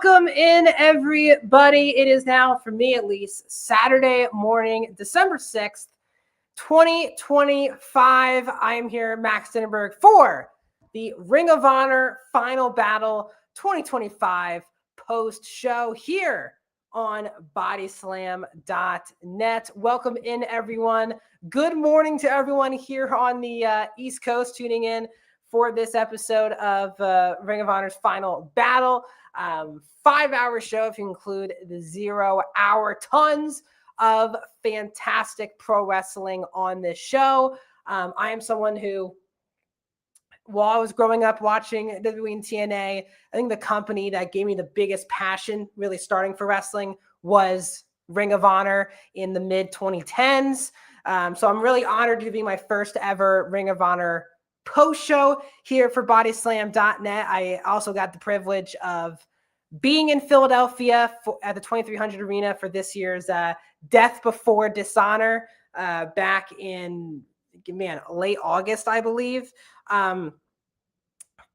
Welcome in, everybody. It is now, for me at least, Saturday morning, December 6th, 2025. I am here, Max Dinenberg, for the Ring of Honor Final Battle 2025 post-show here on BodySlamNet. Welcome in, everyone. Good morning to everyone here on the East Coast tuning in for this episode of Ring of Honor's Final Battle. 5-hour show if you include the 0 hour. Tons of fantastic pro wrestling on this show. I am someone who, while I was growing up watching WWE and TNA, I think the company that gave me the biggest passion really starting for wrestling was Ring of Honor in the mid-2010s. So I'm really honored to be my first ever Ring of Honor post-show here for BodySlamNet. I also got the privilege of being in Philadelphia at the 2300 Arena for this year's Death Before Dishonor back in, late August, I believe. And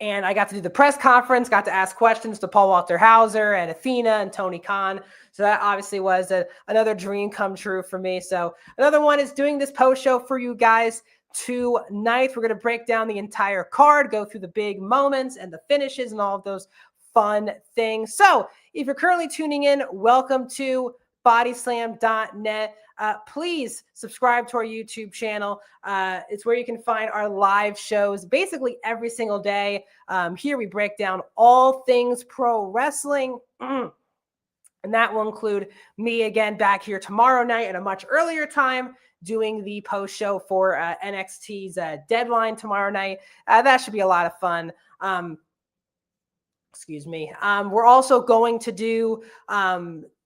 I got to do the press conference, got to ask questions to Paul Walter Hauser and Athena and Tony Khan. So that obviously was another dream come true for me. So another one is doing this post-show for you guys tonight. We're going to break down the entire card, go through the big moments and the finishes and all of those fun things. So if you're currently tuning in, welcome to BodySlam.net. Please subscribe to our YouTube channel. It's where you can find our live shows basically every single day. Here we break down all things pro wrestling. And that will include me again back here tomorrow night at a much earlier time doing the post show for NXT's Deadline tomorrow night. That should be a lot of fun. Excuse me. We're also going to do,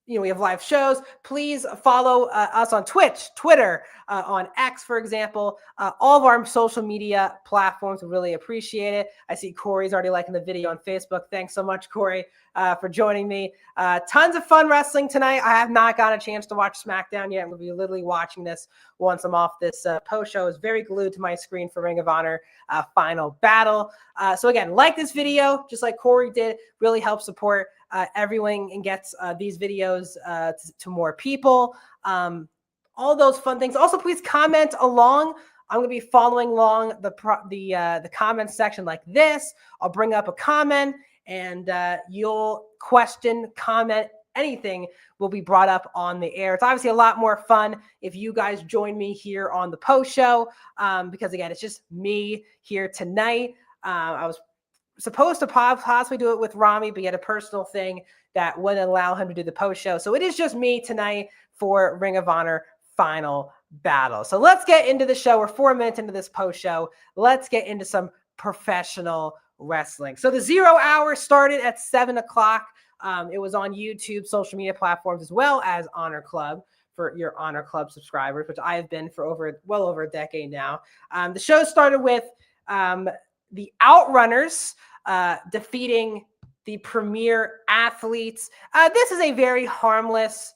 we have live shows. Please follow us on Twitch, Twitter, on X, for example. All of our social media platforms. We really appreciate it. I see Corey's already liking the video on Facebook. Thanks so much, Corey, for joining me. Tons of fun wrestling tonight. I have not gotten a chance to watch SmackDown yet. We'll be literally watching this once I'm off this post show. I was very glued to my screen for Ring of Honor Final Battle. So again, like this video, just like Corey did, really help support everyone and gets these videos to more people. All those fun things. Also, please comment along. I'm going to be following along the comment section like this. I'll bring up a comment and you'll question, comment, anything will be brought up on the air. It's obviously a lot more fun if you guys join me here on the post show because, again, it's just me here tonight. I was supposed to possibly do it with Rami, but he had a personal thing that wouldn't allow him to do the post show. So it is just me tonight for Ring of Honor Final Battle. So let's get into the show. We're 4 minutes into this post show. Let's get into some professional wrestling. So the 0 hour started at 7 o'clock. It was on YouTube, social media platforms, as well as Honor Club for your Honor Club subscribers, which I have been for well over a decade now. The show started with the Outrunners defeating the Premier Athletes. This is a very harmless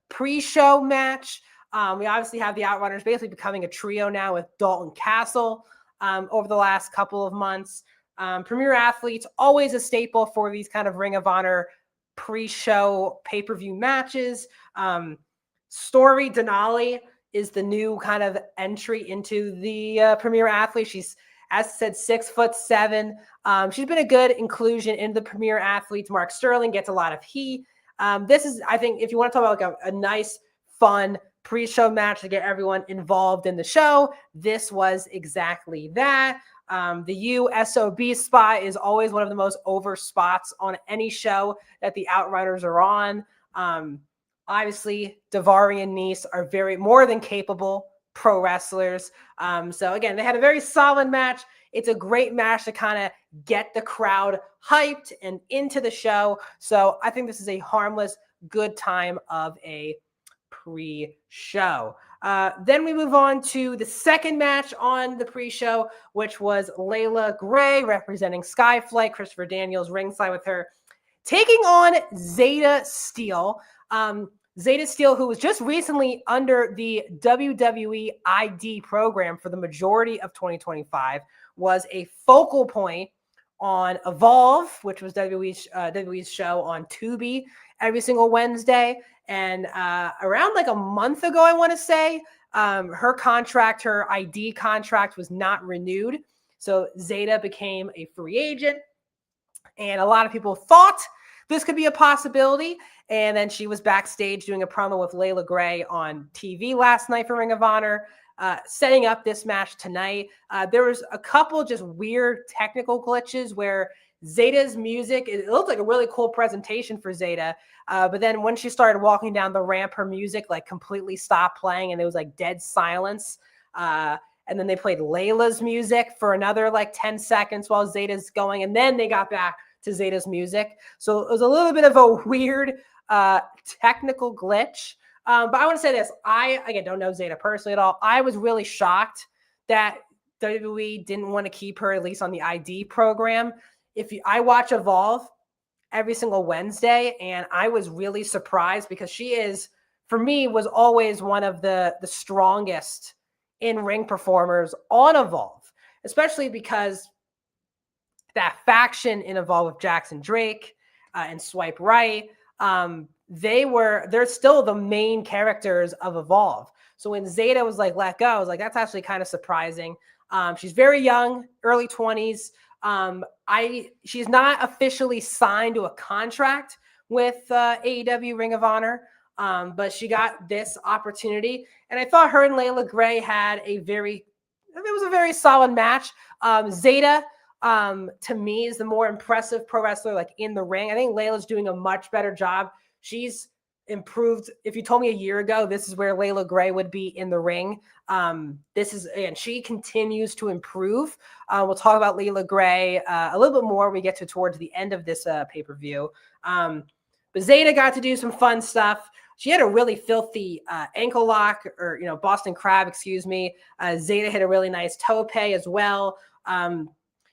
pre-show match. We obviously have the Outrunners basically becoming a trio now with Dalton Castle over the last couple of months. Premier Athletes, always a staple for these kind of Ring of Honor pre-show pay-per-view matches. Story Denali is the new kind of entry into the Premier Athlete. She's, as I said, 6'7". She's been a good inclusion in the Premier Athletes. Mark Sterling gets a lot of heat. This is, I think, if you want to talk about like a nice, fun pre-show match to get everyone involved in the show, this was exactly that. The USOB spot is always one of the most over spots on any show that the Outrunners are on. Obviously, Daivari and Nice are more than capable pro wrestlers. So again, they had a very solid match. It's a great match to kind of get the crowd hyped and into the show. So I think this is a harmless, good time of a pre-show. Then we move on to the second match on the pre-show, which was Layla Gray representing Skyflight, Christopher Daniels ringside with her, taking on Zeta Steel. Zeta Steel, who was just recently under the WWE ID program for the majority of 2025, was a focal point on Evolve, which was WWE's show on Tubi every single Wednesday. And around like a month ago, I want to say, her ID contract was not renewed. So Zeta became a free agent. And a lot of people thought this could be a possibility. And then she was backstage doing a promo with Layla Gray on TV last night for Ring of Honor, setting up this match tonight. There was a couple just weird technical glitches where Zeta's music, it looked like a really cool presentation for Zeta. But then when she started walking down the ramp, her music like completely stopped playing and there was like dead silence. And then they played Layla's music for another like 10 seconds while Zeta's going. And then they got back to Zeta's music. So it was a little bit of a weird technical glitch. But I want to say this. I, again, don't know Zeta personally at all. I was really shocked that WWE didn't want to keep her at least on the ID program. I watch Evolve every single Wednesday, and I was really surprised because she is, for me, was always one of the strongest in-ring performers on Evolve, especially because that faction in Evolve with Jackson Drake and Swipe Right, they're still the main characters of Evolve. So when Zeta was like let go, I was like, that's actually kind of surprising. She's very young, early 20s. She's not officially signed to a contract with AEW Ring of Honor, but she got this opportunity. And I thought her and Layla Gray had it was a very solid match. Zeta, to me, is the more impressive pro wrestler like in the ring. I think Layla's doing a much better job. She's improved. If you told me a year ago this is where Layla Gray would be in the ring, she continues to improve. We'll talk about Layla Gray a little bit more when we get towards the end of this pay-per-view. But Zeta got to do some fun stuff. She had a really filthy ankle lock, or Boston Crab, excuse me. Zeta hit a really nice tope as well.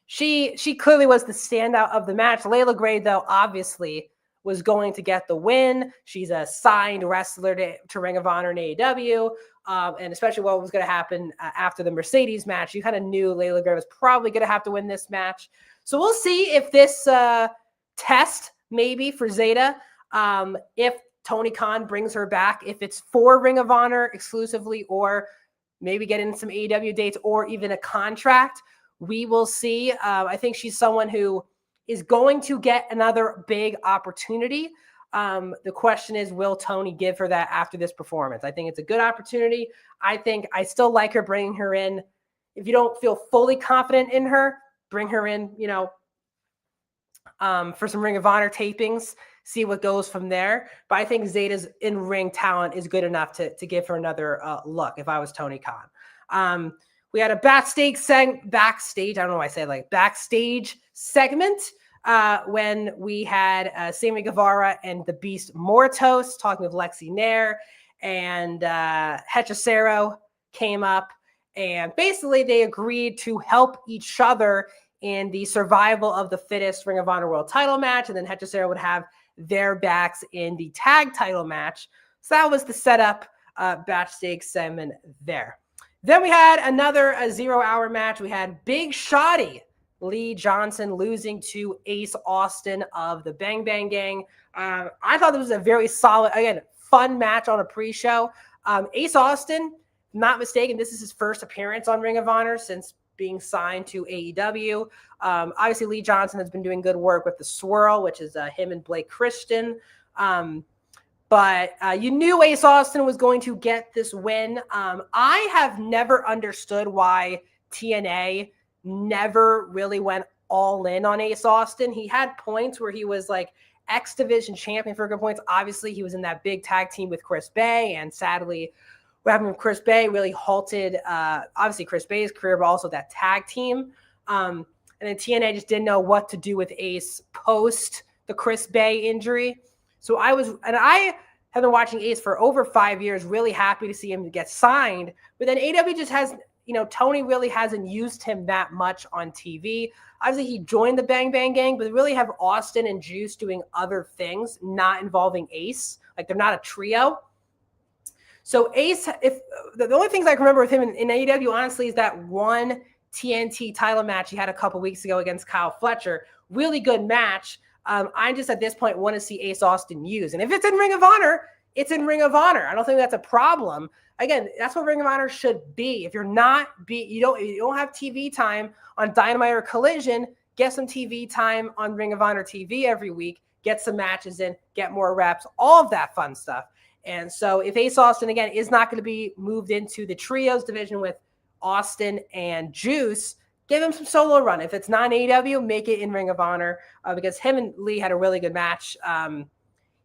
She clearly was the standout of the match. Layla Gray, though, obviously was going to get the win. She's a signed wrestler to Ring of Honor and AEW, and especially what was going to happen after the Mercedes match. You kind of knew Layla Gray was probably going to have to win this match. So we'll see if this test maybe for Zeta, if Tony Khan brings her back, if it's for Ring of Honor exclusively, or maybe get in some AEW dates or even a contract. We will see. I think she's someone who is going to get another big opportunity. The question is, will Tony give her that after this performance? I think it's a good opportunity. I still like her, bringing her in. If you don't feel fully confident in her, bring her in, for some Ring of Honor tapings, see what goes from there. But I think Zeta's in-ring talent is good enough to give her another look if I was Tony Khan. We had a backstage segment when we had Sammy Guevara and the Beast Mortos talking with Lexi Nair, and Hechicero came up, and basically they agreed to help each other in the survival of the fittest Ring of Honor World title match, and then Hechicero would have their backs in the tag title match. So that was the setup backstage segment there. Then we had another 0-hour match. We had Big Shotty Lee Johnson losing to Ace Austin of the Bang Bang Gang. I thought this was a very solid, again, fun match on a pre-show. Ace Austin, not mistaken, this is his first appearance on Ring of Honor since being signed to AEW. Obviously, Lee Johnson has been doing good work with the Swirl, which is him and Blake Christian. But you knew Ace Austin was going to get this win. I have never understood why TNA never really went all in on Ace Austin. He had points where he was like X Division champion for good points. Obviously, he was in that big tag team with Chris Bay, and sadly, what happened with Chris Bay really halted, obviously, Chris Bay's career, but also that tag team. And then TNA just didn't know what to do with Ace post the Chris Bay injury. So I have been watching Ace for over 5 years, really happy to see him get signed. But then AEW just has, Tony really hasn't used him that much on TV. Obviously, he joined the Bang Bang Gang, but they really have Austin and Juice doing other things, not involving Ace. Like, they're not a trio. So Ace, if the only things I can remember with him in AEW, honestly, is that one TNT title match he had a couple weeks ago against Kyle Fletcher. Really good match. I just at this point want to see Ace Austin use. And if it's in Ring of Honor, it's in Ring of Honor. I don't think that's a problem. Again, that's what Ring of Honor should be. If you're not, you don't have TV time on Dynamite or Collision, get some TV time on Ring of Honor TV every week. Get some matches in, get more reps, all of that fun stuff. And so if Ace Austin, again, is not going to be moved into the trios division with Austin and Juice, give him some solo run. If it's not AEW, make it in Ring of Honor because him and Lee had a really good match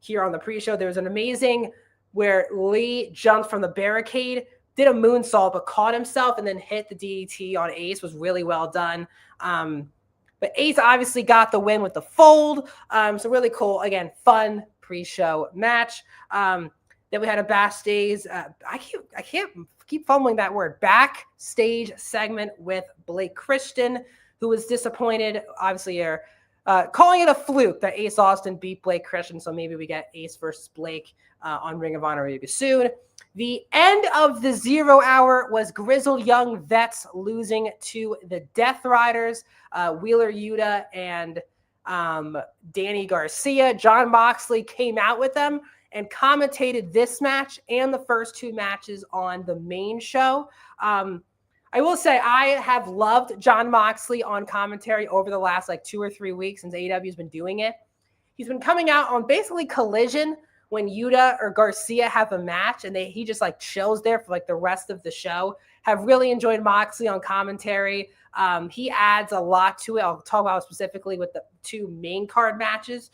here on the pre-show. There was an amazing where Lee jumped from the barricade, did a moonsault, but caught himself and then hit the DDT on Ace. Was really well done. But Ace obviously got the win with the fold. So really cool. Again, fun pre-show match. Then we had a backstage. I can't keep fumbling that word. Backstage segment with Blake Christian, who was disappointed. Obviously, you're calling it a fluke that Ace Austin beat Blake Christian. So maybe we get Ace versus Blake on Ring of Honor maybe soon. The end of the 0 hour was Grizzled Young Vets losing to the Death Riders, Wheeler Yuta and Danny Garcia. Jon Moxley came out with them and commentated this match and the first two matches on the main show. I will say I have loved Jon Moxley on commentary over the last 2 or 3 weeks since AEW has been doing it. He's been coming out on basically Collision when Yuta or Garcia have a match and he just chills there for the rest of the show. Have really enjoyed Moxley on commentary. He adds a lot to it. I'll talk about specifically with the two main card matches.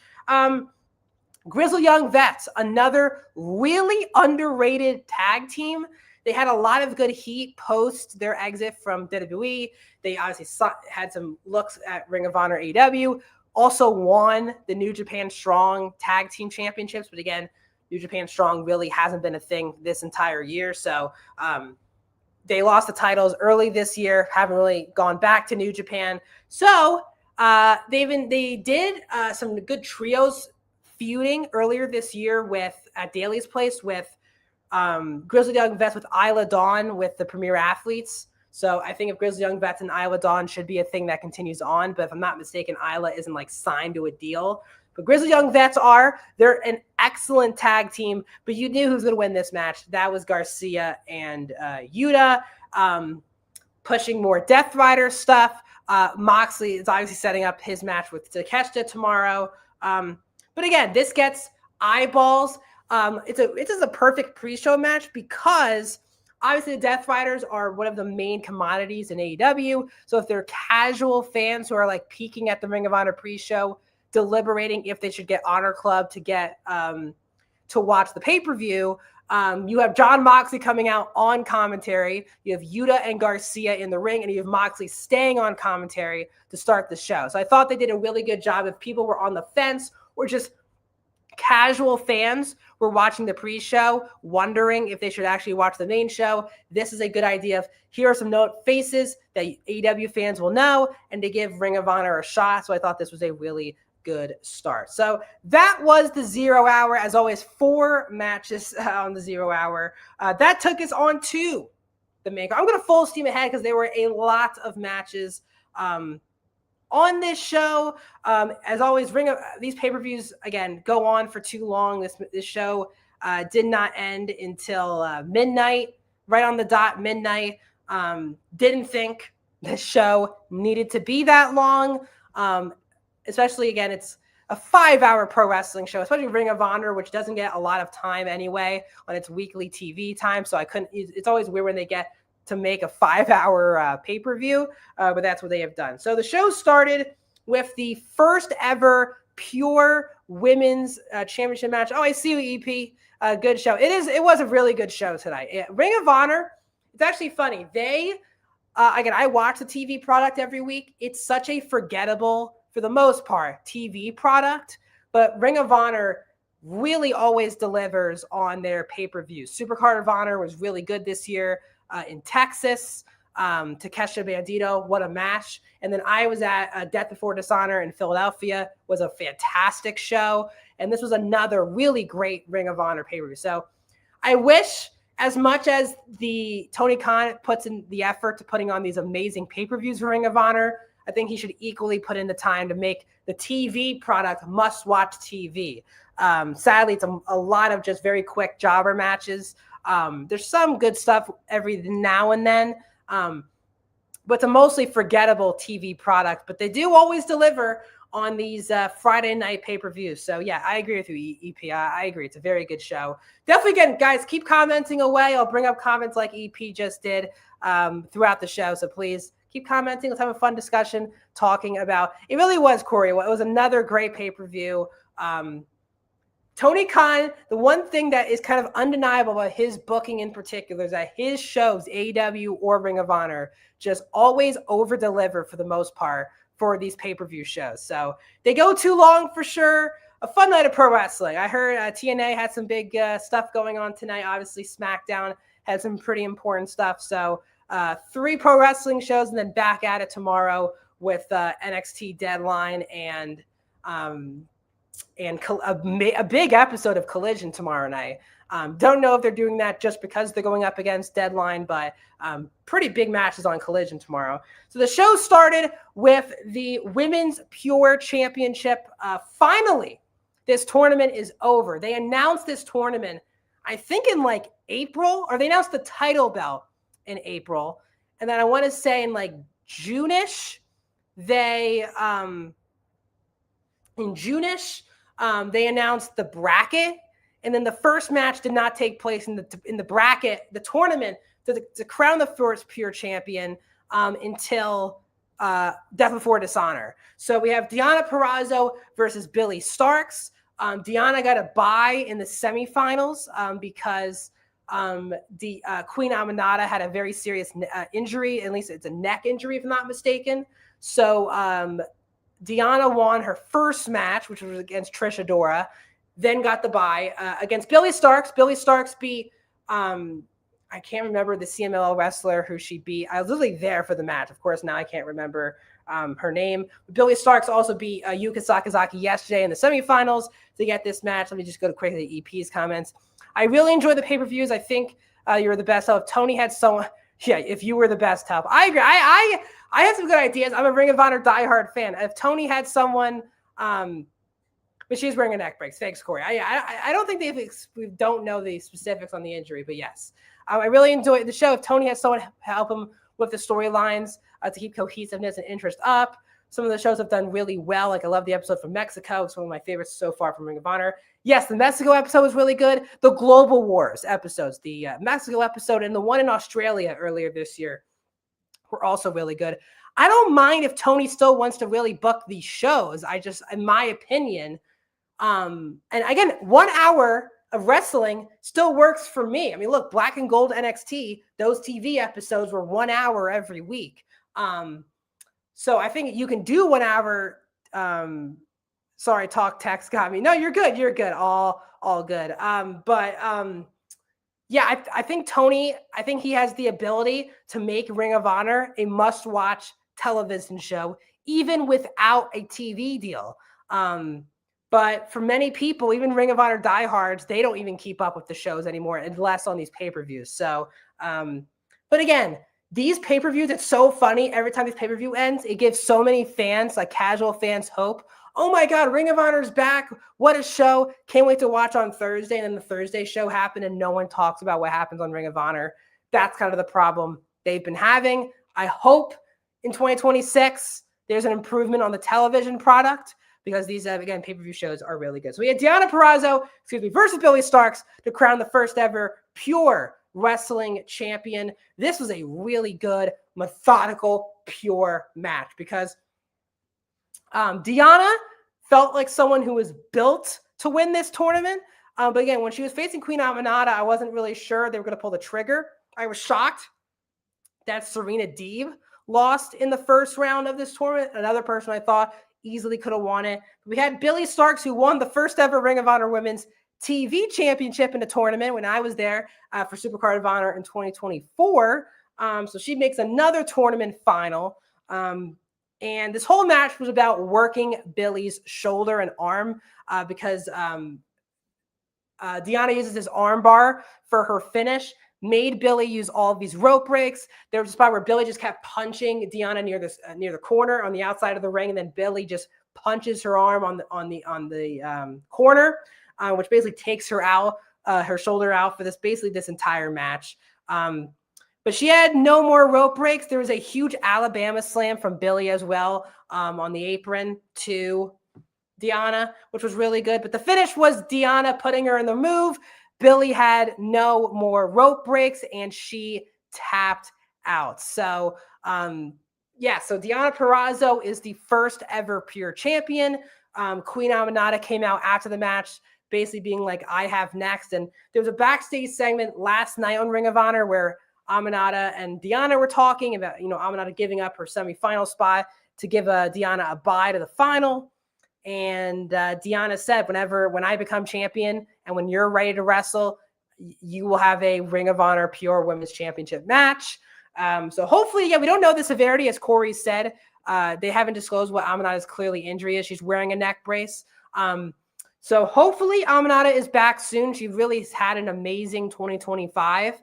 Grizzled Young Vets, another really underrated tag team. They had a lot of good heat post their exit from WWE. They obviously had some looks at Ring of Honor AEW. Also won the New Japan Strong Tag Team Championships. But again, New Japan Strong really hasn't been a thing this entire year. So they lost the titles early this year, haven't really gone back to New Japan. So they did some good trios feuding earlier this year at Daly's Place with Grizzled Young Vets with Isla Dawn with the Premier Athletes. So I think if Grizzled Young Vets and Isla Dawn should be a thing that continues on. But if I'm not mistaken, Isla isn't signed to a deal. But Grizzled Young Vets they're an excellent tag team. But you knew who's going to win this match. That was Garcia and Yuta. Pushing more Death Rider stuff. Moxley is obviously setting up his match with Takeshita tomorrow. But again, this gets eyeballs. It's just a perfect pre-show match because obviously the Death Riders are one of the main commodities in AEW. So if they're casual fans who are peeking at the Ring of Honor pre-show, deliberating if they should get Honor Club to get to watch the pay-per-view, you have Jon Moxley coming out on commentary. You have Yuta and Garcia in the ring, and you have Moxley staying on commentary to start the show. So I thought they did a really good job. If people were on the fence or just casual fans were watching the pre-show, wondering if they should actually watch the main show, this is a good idea of here are some faces that AEW fans will know and to give Ring of Honor a shot. So I thought this was a really good start. So that was the 0 hour. As always, 4 matches on the 0 hour. That took us on to the main card. I'm going to full steam ahead because there were a lot of matches on this show. As always, these pay-per-views, again, go on for too long. This show did not end until midnight, right on the dot, midnight. Didn't think this show needed to be that long. Especially, again, it's a 5-hour pro wrestling show, especially Ring of Honor, which doesn't get a lot of time anyway on its weekly TV time. So it's always weird when they get to make a 5-hour pay-per-view, but that's what they have done. So the show started with the first ever pure women's championship match. Oh, I see you, EP. Good show. It was a really good show tonight. Ring of Honor, it's actually funny. Again, I watch the TV product every week. It's such a forgettable, for the most part, TV product, but Ring of Honor really always delivers on their pay-per-views. Supercard of Honor was really good this year in Texas. Takeshita Bandito, what a match. And then I was at Death Before Dishonor in Philadelphia, was a fantastic show. And this was another really great Ring of Honor pay-per-view. So I wish as much as the Tony Khan puts in the effort to putting on these amazing pay-per-views for Ring of Honor, I think he should equally put in the time to make the TV product must-watch TV. Sadly, it's a lot of just very quick jobber matches. There's some good stuff every now and then, but it's a mostly forgettable TV product. But they do always deliver on these Friday night pay-per-views. So yeah, I agree with you, EP. I agree. It's a very good show. Definitely, again, guys, keep commenting away. I'll bring up comments like EP just did throughout the show. So please keep commenting. Let's have a fun discussion talking about, it really was, Corey. It was another great pay-per-view. Tony Khan, the one thing that is kind of undeniable about his booking in particular is that his shows, AEW or Ring of Honor, just always over-deliver for the most part for these pay-per-view shows. So they go too long for sure. A fun night of pro wrestling. I heard TNA had some big stuff going on tonight. Obviously, SmackDown had some pretty important stuff. So 3 pro wrestling shows and then back at it tomorrow with NXT Deadline and a big episode of Collision tomorrow night. Don't know if they're doing that just because they're going up against Deadline, but pretty big matches on Collision tomorrow. So the show started with the Women's Pure Championship. Finally, this tournament is over. They announced this tournament, I think in like April, or they announced the title belt in April. And then I want to say in like June-ish, they announced the bracket. And then the first match did not take place in the bracket, the tournament, to crown the first Pure Champion until Death Before Dishonor. So we have Deonna Purrazzo versus Billie Starkz. Deonna got a bye in the semifinals because the Queen Aminata had a very serious injury. At least it's a neck injury, if I'm not mistaken. So Deonna won her first match, which was against Trish Adora. Then got the bye against Billie Starkz. Billie Starkz beat, I can't remember the CMLL wrestler who she beat. I was literally there for the match. Of course, now I can't remember her name. Billie Starkz also beat Yuka Sakazaki yesterday in the semifinals to get this match. Let me just go to quickly the EP's comments. I really enjoy the pay-per-views. I think you were the best help. Tony had someone. Yeah, if you were the best help. I agree. I had some good ideas. I'm a Ring of Honor diehard fan. If Tony had someone... but she's wearing a neck brace. Thanks, Corey. I don't think we don't know the specifics on the injury, but yes. I really enjoyed the show. If Tony has someone help him with the storylines to keep cohesiveness and interest up. Some of the shows have done really well. Like I love the episode from Mexico. It's one of my favorites so far from Ring of Honor. Yes, the Mexico episode was really good. The Global Wars episodes, the Mexico episode and the one in Australia earlier this year were also really good. I don't mind if Tony still wants to really book these shows. I just, in my opinion, and again, 1 hour of wrestling still works for me. I mean, look, Black and Gold NXT, those TV episodes were 1 hour every week. So I think you can do 1 hour. Sorry, talk text got me. No, you're good. You're good. All good. Yeah, I think Tony, I think he has the ability to make Ring of Honor a must-watch television show, even without a TV deal. But for many people, even Ring of Honor diehards, they don't even keep up with the shows anymore, unless on these pay-per-views. So, but again, these pay-per-views, it's so funny. Every time this pay-per-view ends, it gives so many fans, like casual fans, hope. Oh my God, Ring of Honor's back. What a show. Can't wait to watch on Thursday. And then the Thursday show happened and no one talks about what happens on Ring of Honor. That's kind of the problem they've been having. I hope in 2026, there's an improvement on the television product because these, again, pay-per-view shows are really good. So we had Deonna Purrazzo, versus Billie Starkz to crown the first ever pure wrestling champion. This was a really good, methodical, pure match because Deonna felt like someone who was built to win this tournament. But again, when she was facing Queen Aminata, I wasn't really sure they were going to pull the trigger. I was shocked that Serena Deeb lost in the first round of this tournament. Another person I thought easily could have won it. We had Billie Starkz, who won the first ever Ring of Honor Women's TV Championship in the tournament when I was there for Supercard of Honor in 2024. So she makes another tournament final. And this whole match was about working Billie's shoulder and arm because Deonna uses this arm bar for her finish. made Billy use all of these rope breaks. There was a spot where Billy just kept punching Deonna near the corner on the outside of the ring, and then Billy just punches her arm on the corner, which basically takes her out, her shoulder out for this entire match. But she had no more rope breaks. There was a huge Alabama slam from Billy as well, on the apron to Deonna, which was really good. But the finish was Deonna putting her in the move. Billy had no more rope breaks, and she tapped out. So, so Deonna Purrazzo is the first ever pure champion. Queen Aminata came out after the match, basically being like, I have next. And there was a backstage segment last night on Ring of Honor where Aminata and Deonna were talking about, Aminata giving up her semifinal spot to give Deonna a bye to the final. And Deonna said, when I become champion and when you're ready to wrestle, you will have a Ring of Honor Pure Women's Championship match. So hopefully, we don't know the severity, as Corey said. They haven't disclosed what Aminata's clearly injury is. She's wearing a neck brace. So hopefully Aminata is back soon. She really had an amazing 2025.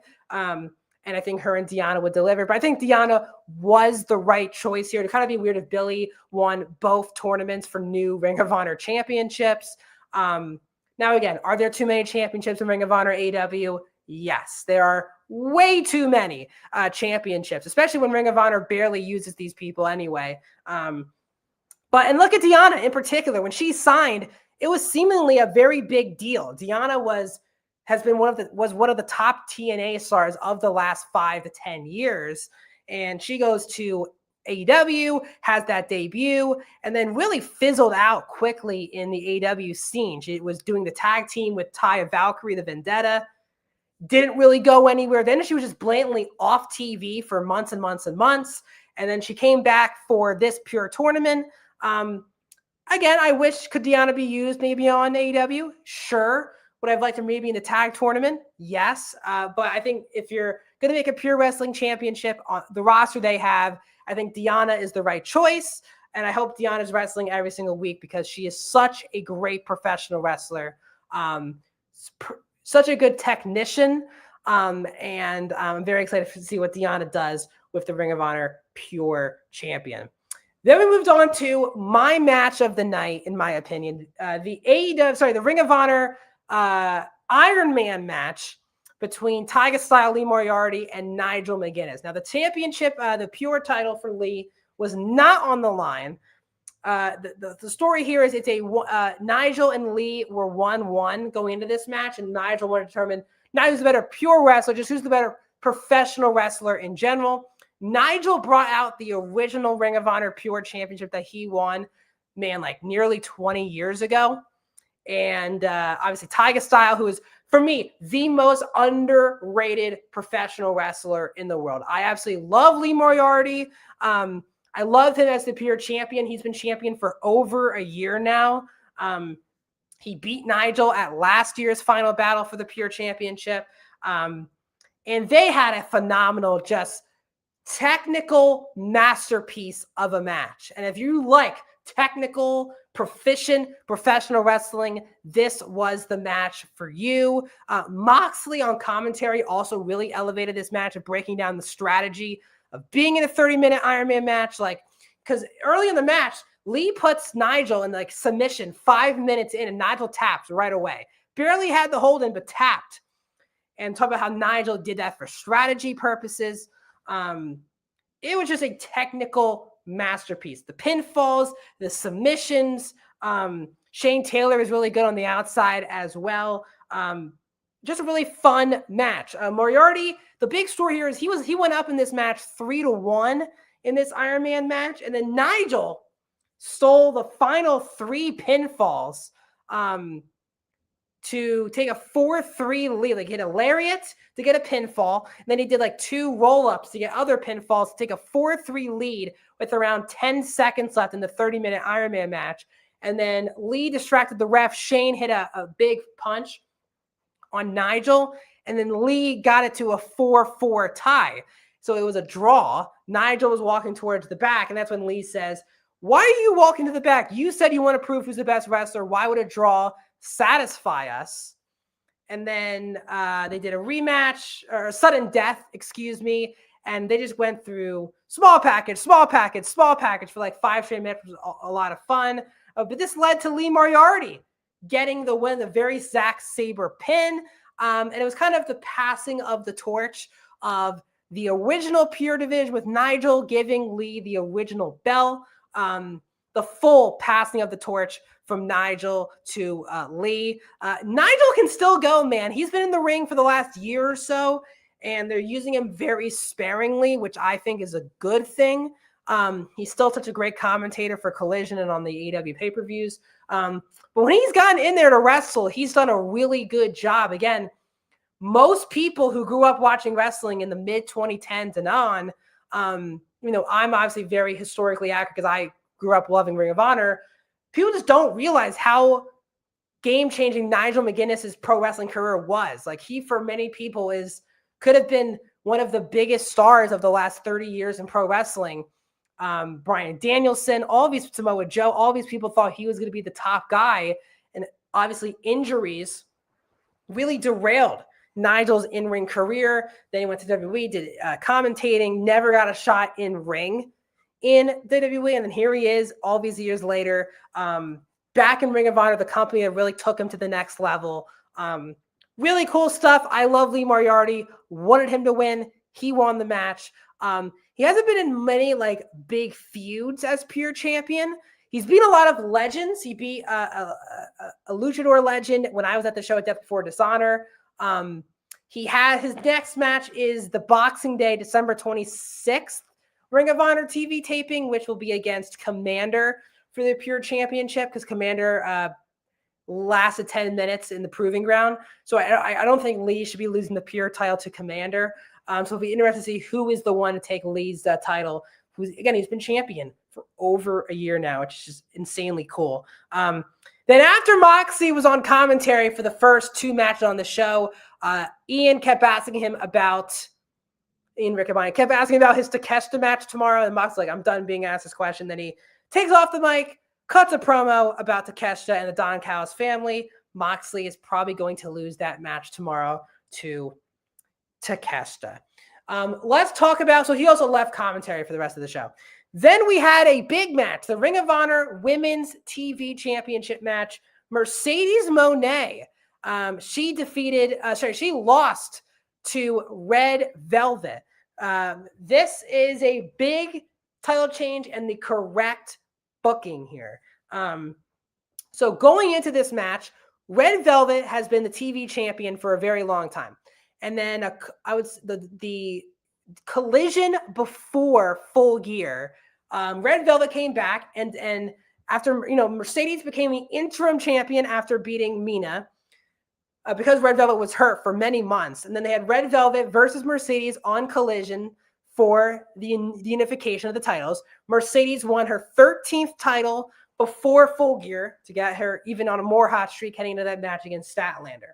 And I think her and Deonna would deliver. But I think Deonna was the right choice here. It'd kind of be weird if Billy won both tournaments for new Ring of Honor championships. Now, again, are there too many championships in Ring of Honor AEW? Yes, there are way too many championships, especially when Ring of Honor barely uses these people anyway. And look at Deonna in particular. When she signed, it was seemingly a very big deal. Deonna was one of the top TNA stars of the last 5 to 10 years. And she goes to AEW, has that debut, and then really fizzled out quickly in the AEW scene. She was doing the tag team with Taya Valkyrie, the Vendetta. Didn't really go anywhere. Then she was just blatantly off TV for months and months and months. And then she came back for this pure tournament. Again, I wish, could Deonna be used maybe on AEW? Sure. Would I have liked her maybe in the tag tournament? Yes. But I think if you're going to make a pure wrestling championship on the roster they have, I think Deonna is the right choice. And I hope Deonna's wrestling every single week because she is such a great professional wrestler, such a good technician. And I'm very excited to see what Deonna does with the Ring of Honor Pure Champion. Then we moved on to my match of the night, in my opinion, the Ring of Honor Iron Man match between Tiger Style, Lee Moriarty, and Nigel McGuinness. Now, the championship, the pure title for Lee, was not on the line. The story here is Nigel and Lee were 1-1 going into this match, and Nigel wanted to determine not who's the better pure wrestler, just who's the better professional wrestler in general. Nigel brought out the original Ring of Honor Pure Championship that he won, nearly 20 years ago. And obviously Tiger Style, who is, for me, the most underrated professional wrestler in the world. I absolutely love Lee Moriarty. I loved him as the pure champion. He's been champion for over a year now. He beat Nigel at last year's Final Battle for the pure championship. And they had a phenomenal, just technical masterpiece of a match. And if you like technical, proficient professional wrestling, this was the match for you. Moxley on commentary also really elevated this match of breaking down the strategy of being in a 30-minute Iron Man match. Because early in the match, Lee puts Nigel in submission 5 minutes in, and Nigel taps right away. Barely had the hold in, but tapped. And talk about how Nigel did that for strategy purposes. It was just a technical masterpiece. The pinfalls, the submissions. Shane Taylor is really good on the outside as well. Just a really fun match. Moriarty, the big story here is he went up in this match 3-1 in this Iron Man match, and then Nigel stole the final 3 pinfalls to take a 4-3 lead. He hit a lariat to get a pinfall. And then he did 2 roll-ups to get other pinfalls to take a 4-3 lead with around 10 seconds left in the 30-minute Iron Man match. And then Lee distracted the ref. Shane hit a big punch on Nigel. And then Lee got it to a 4-4 tie. So it was a draw. Nigel was walking towards the back. And that's when Lee says, "Why are you walking to the back? You said you want to prove who's the best wrestler. Why would a draw satisfy us?" And then they did a rematch, or a sudden death, excuse me. And they just went through small package for like 5 straight minutes. It was a lot of fun. But this led to Lee Moriarty getting the win, the very Zack Sabre pin. And it was kind of the passing of the torch of the original Pure Division, with Nigel giving Lee the original bell. The full passing of the torch from Nigel to Lee. Nigel can still go, man. He's been in the ring for the last year or so, and they're using him very sparingly, which I think is a good thing. He's still such a great commentator for Collision and on the AEW pay-per-views. But when he's gotten in there to wrestle, he's done a really good job. Again, most people who grew up watching wrestling in the mid-2010s and on, I'm obviously very historically accurate because I grew up loving Ring of Honor. People just don't realize how game-changing Nigel McGuinness's pro wrestling career was. Like, he, for many people, could have been one of the biggest stars of the last 30 years in pro wrestling. Bryan Danielson, all these, Samoa Joe, all these people thought he was going to be the top guy. And obviously injuries really derailed Nigel's in-ring career. Then he went to WWE, did commentating, never got a shot in ring in WWE. And then here he is all these years later, back in Ring of Honor, the company that really took him to the next level. Really cool stuff. I love Lee Moriarty. Wanted him to win. He won the match. He hasn't been in many like big feuds as pure champion. He's beat a lot of legends. He beat a luchador legend when I was at the show at Death Before Dishonor. He had his next match is the Boxing Day, December 26th, Ring of Honor TV taping, which will be against Commander for the Pure Championship, because Commander lasted 10 minutes in the Proving Ground. So I don't think Lee should be losing the Pure title to Commander. So it'll be interesting to see who is the one to take Lee's title. He's been champion for over a year now, which is just insanely cool. Then after Moxley was on commentary for the first 2 matches on the show, Ian kept asking him about Ian Riccaboni kept asking about his Takeshita match tomorrow, and Moxley's like, I'm done being asked this question. Then he takes off the mic, cuts a promo about Takeshita and the Don Callis family. Moxley is probably going to lose that match tomorrow to Takeshita. Let's talk about, so he also left commentary for the rest of the show. Then we had a big match, the Ring of Honor Women's TV Championship match. Mercedes Moné, she lost to Red Velvet. This is a big title change and the correct booking here. So going into this match, Red Velvet has been the TV champion for a very long time. And then the Collision before Full Gear, Red Velvet came back and after, Mercedes became the interim champion after beating Mina, because Red Velvet was hurt for many months. And then they had Red Velvet versus Mercedes on Collision for the unification of the titles. Mercedes won her 13th title before Full Gear to get her even on a more hot streak heading into that match against Statlander.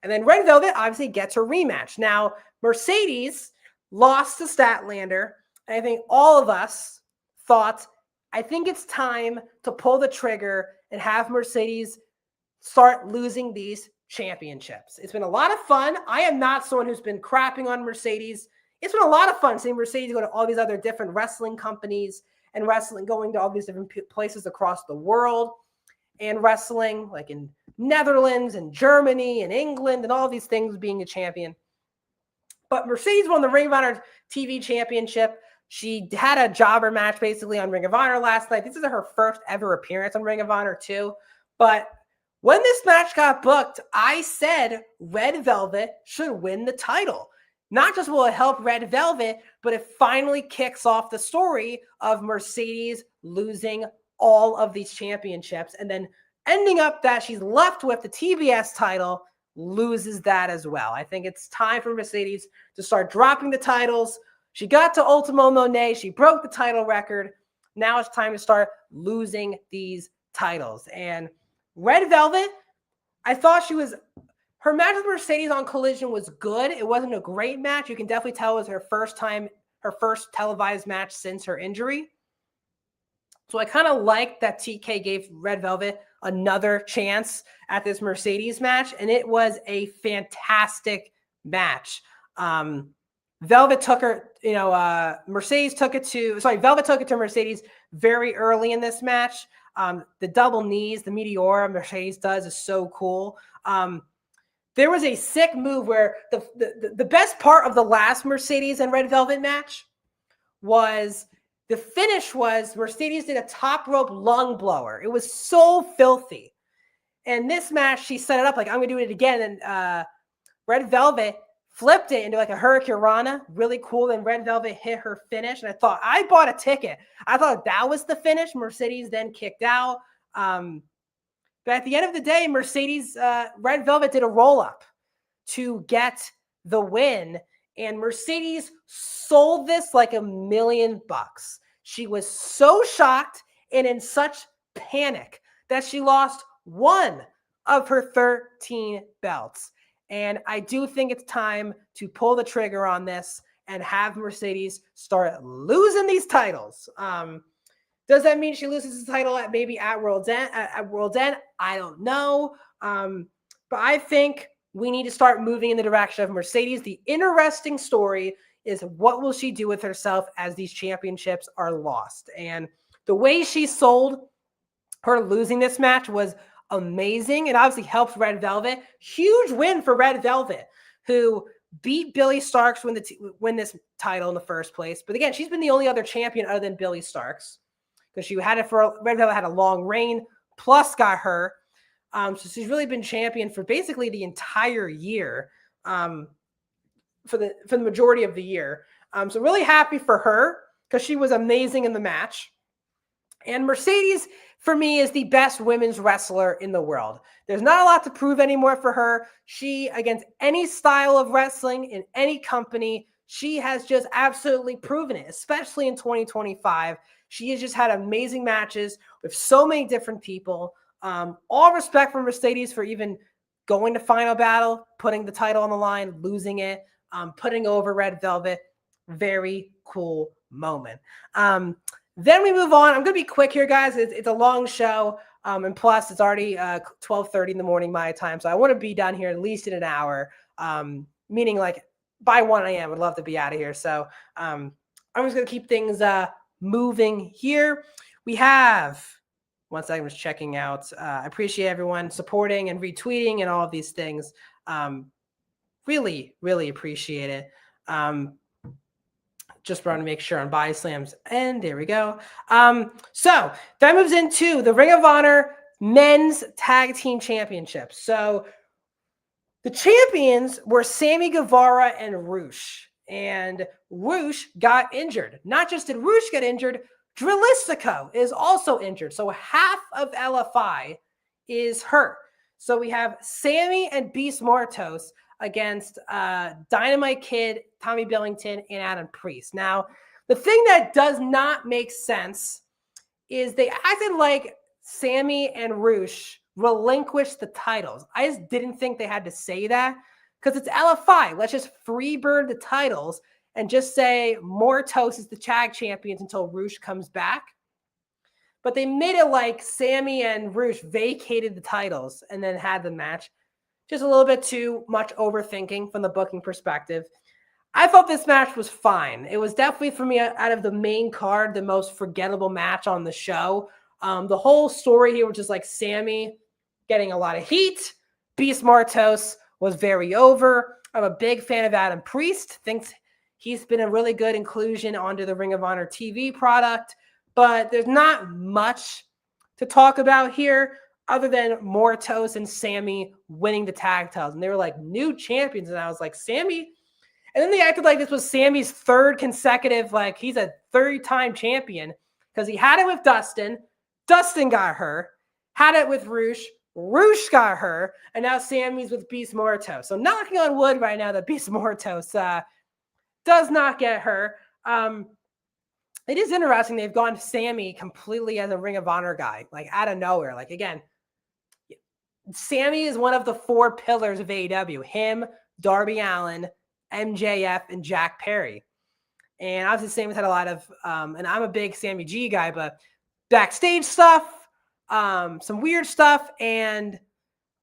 And then Red Velvet obviously gets her rematch. Now, Mercedes lost to Statlander. And I think all of us thought, I think it's time to pull the trigger and have Mercedes start losing these championships. It's been a lot of fun. I am not someone who's been crapping on Mercedes. It's been a lot of fun seeing Mercedes go to all these other different wrestling companies and going to all these different places across the world and wrestling, like in Netherlands and Germany and England and all these things, being a champion. But Mercedes won the Ring of Honor TV Championship. She had a jobber match basically on Ring of Honor last night. This is her first ever appearance on Ring of Honor too. But when this match got booked, I said Red Velvet should win the title. Not just will it help Red Velvet, but it finally kicks off the story of Mercedes losing all of these championships and then ending up that she's left with the TBS title, loses that as well. I think it's time for Mercedes to start dropping the titles. She got to Ultimo Moné. She broke the title record. Now it's time to start losing these titles. And Red Velvet, I thought her match with Mercedes on Collision was good. It wasn't a great match. You can definitely tell it was her first televised match since her injury. So I kind of like that TK gave Red Velvet another chance at this Mercedes match, and it was a fantastic match. Velvet took her, Velvet took it to Mercedes very early in this match. The double knees, the Meteora Mercedes does is so cool. There was a sick move where the best part of the last Mercedes and Red Velvet match was the finish was Mercedes did a top rope lung blower. It was so filthy. And this match, she set it up like, I'm going to do it again. And Red Velvet flipped it into like a Hurricane Rana. Really cool. Then Red Velvet hit her finish. And I bought a ticket. I thought that was the finish. Mercedes then kicked out. But at the end of the day, Red Velvet did a roll-up to get the win. And Mercedes sold this like $1 million. She was so shocked and in such panic that she lost one of her 13 belts. And I do think it's time to pull the trigger on this and have Mercedes start losing these titles. Does that mean she loses the title at World's End? I don't know. But I think we need to start moving in the direction of Mercedes. The interesting story is what will she do with herself as these championships are lost? And the way she sold her losing this match was amazing. It obviously helped Red Velvet. Huge win for Red Velvet, who beat Billie Starkz win this title in the first place. But again, she's been the only other champion other than Billie Starkz, because she had it for Red Velvet had a long reign, plus got her. So she's really been champion for basically the entire year, for the majority of the year. So really happy for her because she was amazing in the match. And Mercedes, for me, is the best women's wrestler in the world. There's not a lot to prove anymore for her. She, against any style of wrestling in any company, she has just absolutely proven it, especially in 2025. She has just had amazing matches with so many different people. All respect for Mercedes for even going to Final Battle, putting the title on the line, losing it, putting over Red Velvet. Very cool moment. Then we move on. I'm going to be quick here, guys. It's a long show. And plus, it's already 12:30 in the morning my time. So I want to be done here at least in an hour, meaning like by 1 a.m. I'd love to be out of here. So I'm just going to keep things moving here. We have, one second, I'm just checking out. I appreciate everyone supporting and retweeting and all of these things. Really, really appreciate it. Just want to make sure on BodySlam's end. There we go. So that moves into the Ring of Honor Men's Tag Team Championship. So the champions were Sammy Guevara and Roosh. And Roosh got injured. Not just did Roosh get injured, Drilistico is also injured. So half of LFI is hurt. So we have Sammy and Beast Mortos against Dynamite Kid, Tommy Billington, and Adam Priest. Now, the thing that does not make sense is they acted like Sammy and Roosh relinquished the titles. I just didn't think they had to say that because it's LFI. Let's just freebird the titles and just say Mortos is the tag champions until Roosh comes back. But they made it like Sammy and Roosh vacated the titles and then had the match. Just a little bit too much overthinking from the booking perspective. I thought this match was fine. It was definitely, for me, out of the main card, the most forgettable match on the show. The whole story here was just like Sammy getting a lot of heat. Beast Mortos was very over. I'm a big fan of Adam Priest. Thinks he's been a really good inclusion onto the Ring of Honor TV product. But there's not much to talk about here other than Mortos and Sammy winning the tag titles. And they were like new champions. And I was like, Sammy? And then they acted like this was Sammy's third consecutive, like he's a third-time champion because he had it with Dustin. Dustin got her. Had it with Roosh. Roosh got her. And now Sammy's with Beast Mortos. So knocking on wood right now that Beast Mortos does not get her. It is interesting. They've gone Sammy completely as a Ring of Honor guy, like out of nowhere. Like, again, Sammy is one of the four pillars of AEW. Him, Darby Allin, MJF, and Jack Perry. And obviously Sammy's had a lot of, and I'm a big Sammy G guy, but backstage stuff, some weird stuff, and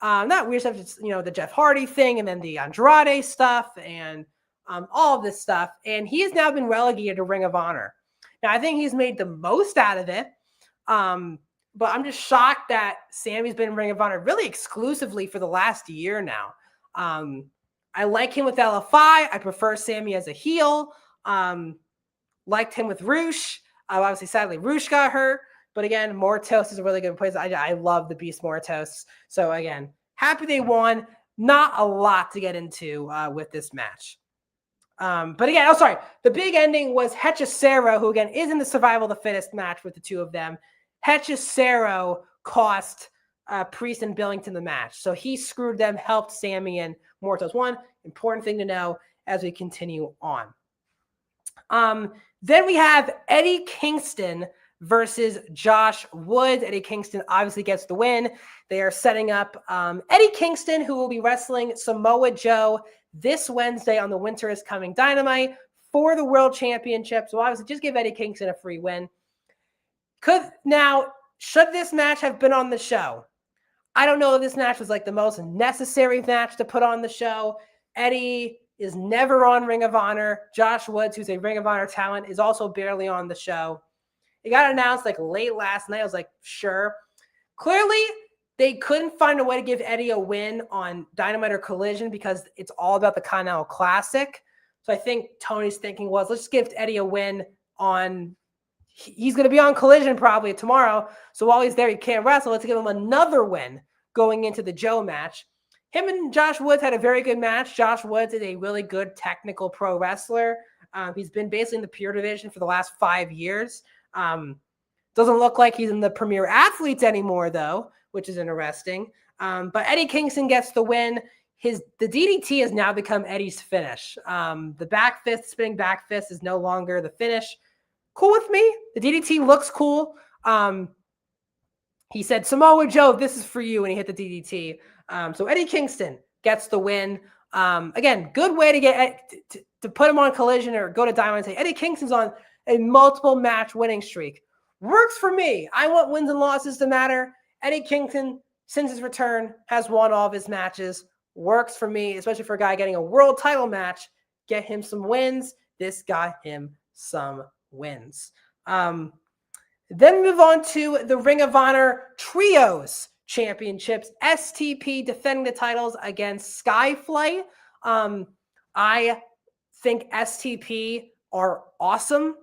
not weird stuff, just, the Jeff Hardy thing, and then the Andrade stuff, and all of this stuff. And he has now been relegated to Ring of Honor. Now, I think he's made the most out of it. But I'm just shocked that Sammy's been in Ring of Honor really exclusively for the last year now. I like him with LFI. I prefer Sammy as a heel. Liked him with Roosh. Obviously, sadly, Roosh got hurt. But again, Mortos is a really good place. I love the Beast Mortos. So again, happy they won. Not a lot to get into with this match. But again, the big ending was Hechicero, who again is in the survival of the fittest match with the two of them. Hechicero cost Priest and Billington the match. So he screwed them, helped Sammy and Mortos. One important thing to know as we continue on. Then we have Eddie Kingston versus Josh Woods. Eddie Kingston obviously gets the win. They are setting up Eddie Kingston, who will be wrestling Samoa Joe this Wednesday on the Winter is Coming Dynamite for the World Championship. So obviously just give Eddie Kingston a free win. Should this match have been on the show? I don't know if this match was like the most necessary match to put on the show. Eddie is never on Ring of Honor. Josh Woods, who's a Ring of Honor talent, is also barely on the show. It got announced like late last night. I was like, sure. Clearly, they couldn't find a way to give Eddie a win on Dynamite or Collision because it's all about the Continental Classic. So I think Tony's thinking was, let's give Eddie a win on... He's going to be on Collision probably tomorrow. So while he's there, he can't wrestle. Let's give him another win going into the Joe match. Him and Josh Woods had a very good match. Josh Woods is a really good technical pro wrestler. He's been basically in the pure division for the last 5 years. Doesn't look like he's in the Premier Athletes anymore, though, which is interesting. But Eddie Kingston gets the win. The DDT has now become Eddie's finish. The back fist, spinning back fist, is no longer the finish. Cool with me. The DDT looks cool. He said, Samoa Joe, this is for you, and he hit the DDT. So Eddie Kingston gets the win. Again, good way to get to put him on Collision or go to Diamond and say, Eddie Kingston's on a multiple match winning streak. Works for me. I want wins and losses to matter. Eddie Kingston, since his return, has won all of his matches. Works for me, especially for a guy getting a world title match. Get him some wins. This got him some wins. Then move on to the Ring of Honor Trios Championships. STP defending the titles against Skyflight. I think STP are awesome.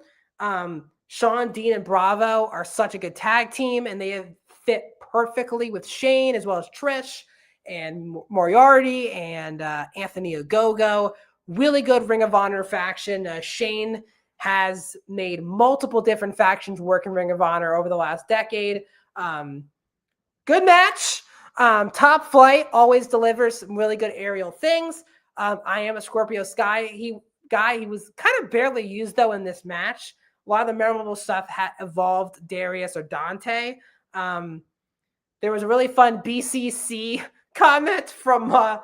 Sean, Dean, and Bravo are such a good tag team, and they have fit perfectly with Shane as well as Trish and Moriarty and Anthony Ogogo. Really good Ring of Honor faction. Shane has made multiple different factions work in Ring of Honor over the last decade. Good match. Top Flight always delivers some really good aerial things. I am a Scorpio Sky. He was kind of barely used, though, in this match. A lot of the memorable stuff had evolved Darius or Dante. There was a really fun BCC comment from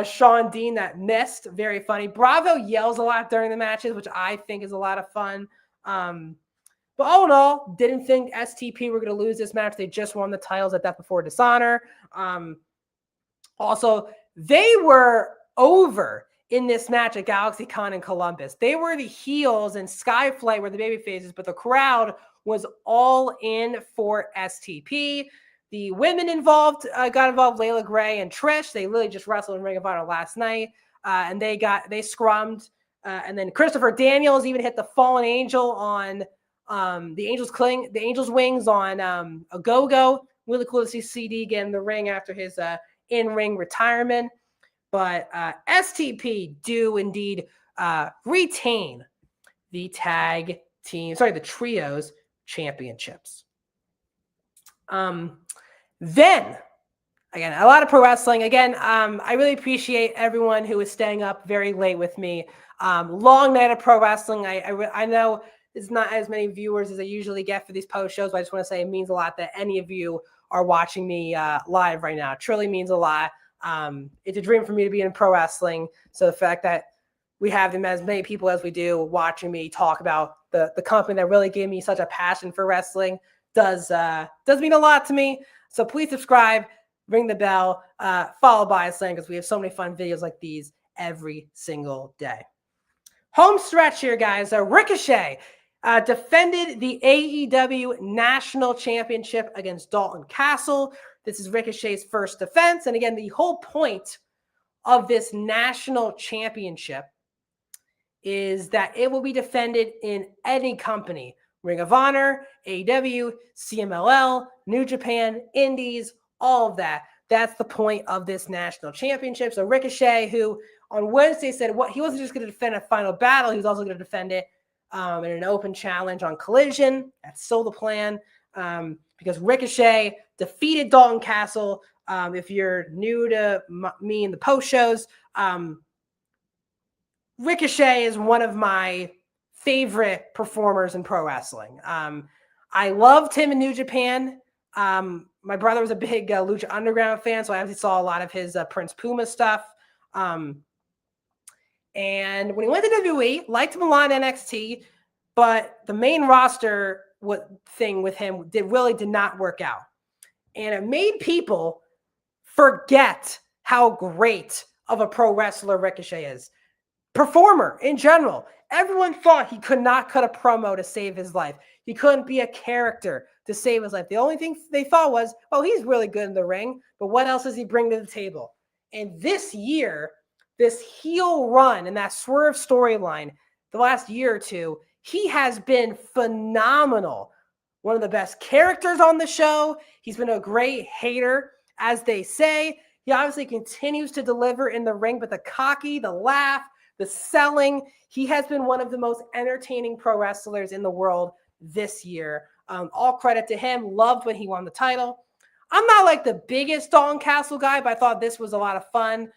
Sean Dean that missed. Very funny. Bravo yells a lot during the matches, which I think is a lot of fun. But all in all, didn't think STP were going to lose this match. They just won the titles at Death Before Dishonor. Also, they were over in this match at GalaxyCon in Columbus. They were the heels and Skyflight were the baby faces, but the crowd was all in for STP. The women involved got involved, Layla Gray and Trish. They literally just wrestled in Ring of Honor last night, and they scrummed. And then Christopher Daniels even hit the Fallen Angel on the Angel's Wings on a Go-Go. Really cool to see CD get in the ring after his in-ring retirement. But STP do indeed retain the the Trios Championships. Then, again, a lot of pro wrestling. Again, I really appreciate everyone who is staying up very late with me. Long night of pro wrestling. I know it's not as many viewers as I usually get for these post shows, but I just want to say it means a lot that any of you are watching me live right now. It truly means a lot. It's a dream for me to be in pro wrestling. So the fact that we have as many people as we do watching me talk about the company that really gave me such a passion for wrestling does mean a lot to me. So please subscribe, ring the bell, follow BodySlam, because we have so many fun videos like these every single day. Home stretch here, guys. Ricochet defended the AEW National Championship against Dalton Castle. This is Ricochet's first defense. And again, the whole point of this national championship is that it will be defended in any company. Ring of Honor, AEW, CMLL, New Japan, Indies, all of that. That's the point of this national championship. So Ricochet, who on Wednesday said he wasn't just going to defend a Final Battle, he was also going to defend it in an open challenge on Collision. That's still the plan, because Ricochet defeated Dalton Castle. If you're new to me in the post shows, Ricochet is one of my favorite performers in pro wrestling. I loved him in New Japan. My brother was a big Lucha Underground fan, so I actually saw a lot of his Prince Puma stuff. And when he went to WWE, liked him a lot in NXT, but the main roster thing with him really did not work out. And it made people forget how great of a pro wrestler Ricochet is. Performer in general. Everyone thought he could not cut a promo to save his life. He couldn't be a character to save his life. The only thing they thought was, oh, he's really good in the ring, but what else does he bring to the table? And this year, this heel run and that swerve storyline, the last year or two, he has been phenomenal. One of the best characters on the show. He's been a great hater, as they say. He obviously continues to deliver in the ring, but the cocky, the laugh, the selling, he has been one of the most entertaining pro wrestlers in the world this year. All credit to him. Loved when he won the title. I'm not like the biggest Dalton Castle guy, but I thought this was a lot of fun.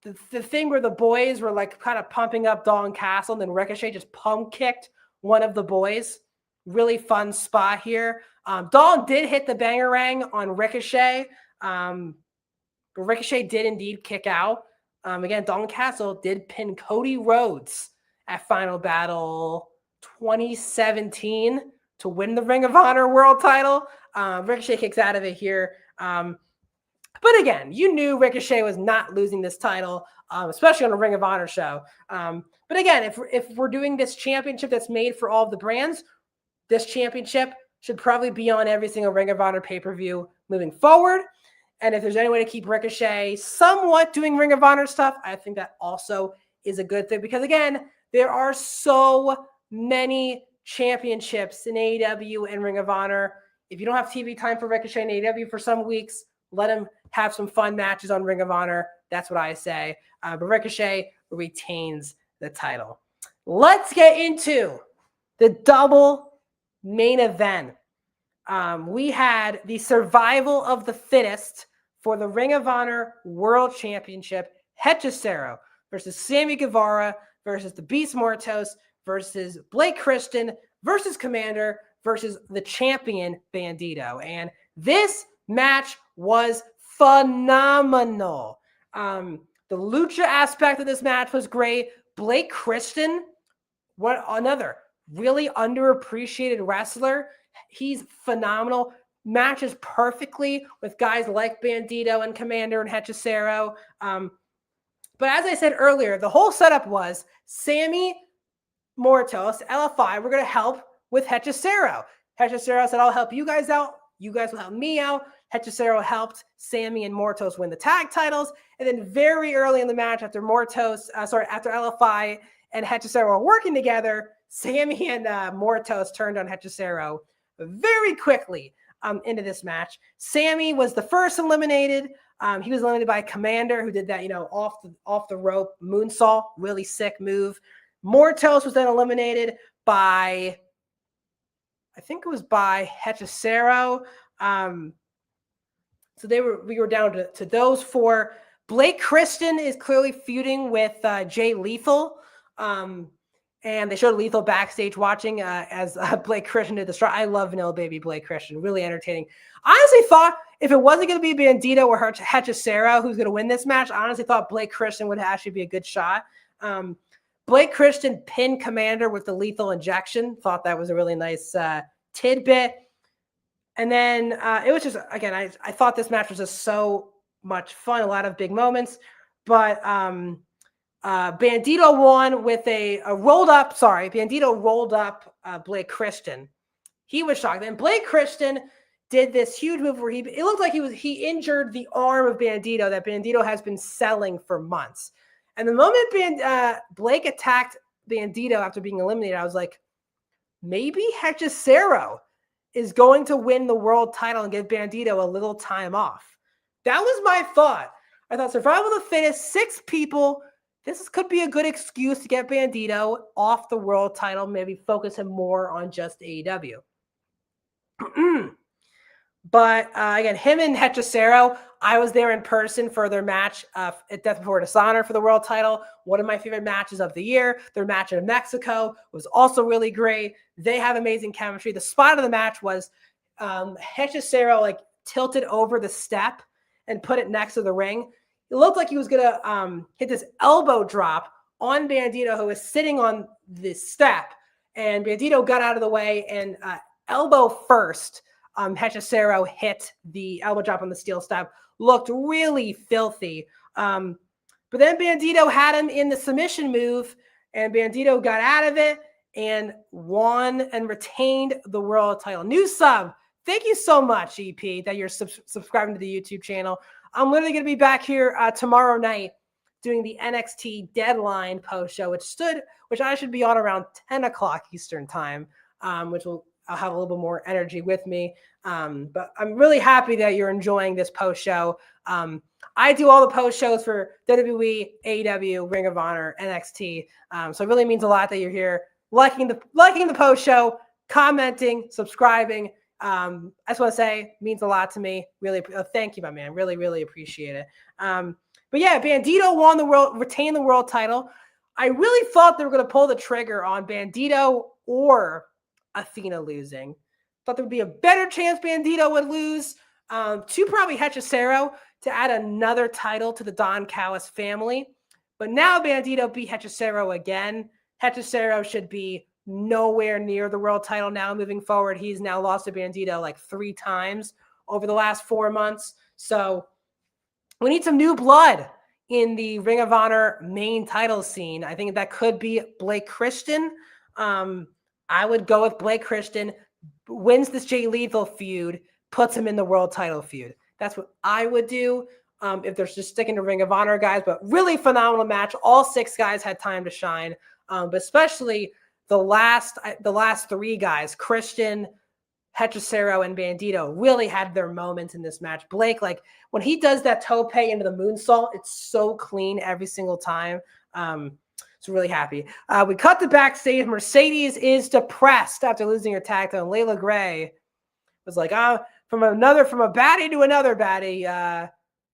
The thing where the boys were like kind of pumping up Dalton Castle, and then Ricochet just pump kicked one of the boys. Really fun spot here. Dalton did hit the bangerang on Ricochet, but Ricochet did indeed kick out. Again, Dalton Castle did pin Cody Rhodes at Final Battle 2017 to win the Ring of Honor World title. Ricochet kicks out of it here. But again, you knew Ricochet was not losing this title, especially on a Ring of Honor show. But again, if we're doing this championship that's made for all of the brands, this championship should probably be on every single Ring of Honor pay-per-view moving forward. And if there's any way to keep Ricochet somewhat doing Ring of Honor stuff, I think that also is a good thing. Because again, there are so many championships in AEW and Ring of Honor. If you don't have TV time for Ricochet in AEW for some weeks, let him have some fun matches on Ring of Honor. That's what I say. But Ricochet retains the title. Let's get into the double main event. We had the survival of the fittest for the Ring of Honor World Championship. Hechicero versus Sammy Guevara versus the Beast Mortos versus Blake Christian versus Commander versus the champion Bandito. And this match was phenomenal. The lucha aspect of this match was great. Blake Christian, what another really underappreciated wrestler. He's phenomenal. Matches perfectly with guys like Bandito and Commander and Hechicero. But as I said earlier, the whole setup was Sammy Mortos, LFI, we're going to help with Hechicero. Hechicero said, I'll help you guys out. You guys will help me out. Hechicero helped Sammy and Mortos win the tag titles. And then very early in the match, after LFI and Hechicero were working together, Sammy and Mortos turned on Hechicero very quickly into this match. Sammy was the first eliminated. He was eliminated by Commander, who did that, off the rope moonsault, really sick move. Mortos was then eliminated by, I think it was by Hechicero. So we were down to those four. Blake Christian is clearly feuding with Jay Lethal. And they showed Lethal backstage watching as Blake Christian did the strike. I love Vanilla Baby Blake Christian. Really entertaining. I honestly thought if it wasn't going to be Bandito or Hechicero who's going to win this match, I honestly thought Blake Christian would actually be a good shot. Blake Christian pinned Commander with the lethal injection. Thought that was a really nice tidbit. And then it was just, again, I thought this match was just so much fun, a lot of big moments. But Bandito won with a rolled up, Bandito rolled up Blake Christian. He was shocked. And Blake Christian did this huge move where it looked like he injured the arm of Bandito that Bandito has been selling for months. And the moment Blake attacked Bandito after being eliminated, I was like, maybe Hechicero is going to win the world title and give Bandito a little time off. That was my thought. I thought survival of the fittest, 6 people. This could be a good excuse to get Bandito off the world title, maybe focus him more on just AEW. But again, him and Hechicero, I was there in person for their match at Death Before Dishonor for the world title. One of my favorite matches of the year. Their match in Mexico was also really great. They have amazing chemistry. The spot of the match was Hechicero like tilted over the step and put it next to the ring. It looked like he was going to hit this elbow drop on Bandito, who was sitting on this step. And Bandito got out of the way and elbow first. Hechicero hit the elbow drop on the steel step. Looked really filthy. But then Bandito had him in the submission move, and Bandito got out of it and won and retained the world title. New sub. Thank you so much, EP, that you're subscribing to the YouTube channel. I'm literally going to be back here tomorrow night doing the NXT Deadline post show, which I should be on around 10 o'clock Eastern time, which I'll have a little bit more energy with me. But I'm really happy that you're enjoying this post show. I do all the post shows for WWE, AEW, Ring of Honor, NXT. So it really means a lot that you're here liking the post show, commenting, subscribing. I just want to say it means a lot to me. Really, thank you, my man. Really, really appreciate it. But yeah, Bandito retained the world title. I really thought they were going to pull the trigger on Bandito or Athena losing. Thought there would be a better chance Bandito would lose to probably Hechicero to add another title to the Don Callis family. But now Bandito beat Hechicero again. Hechicero should be nowhere near the world title now moving forward. He's now lost to Bandito like 3 times over the last 4 months. So we need some new blood in the Ring of Honor main title scene. I think that could be Blake Christian. I would go with Blake Christian, wins this Jay Lethal feud, puts him in the world title feud. That's what I would do if they're just sticking to Ring of Honor guys. But really phenomenal match. All 6 guys had time to shine, but especially the last 3 guys, Christian, Hechicero, and Bandito, really had their moments in this match. Blake, like when he does that tope into the moonsault, it's so clean every single time. So really happy. We cut the backstage. Mercedes is depressed after losing her tag title. Layla Gray was like, from a baddie to another baddie.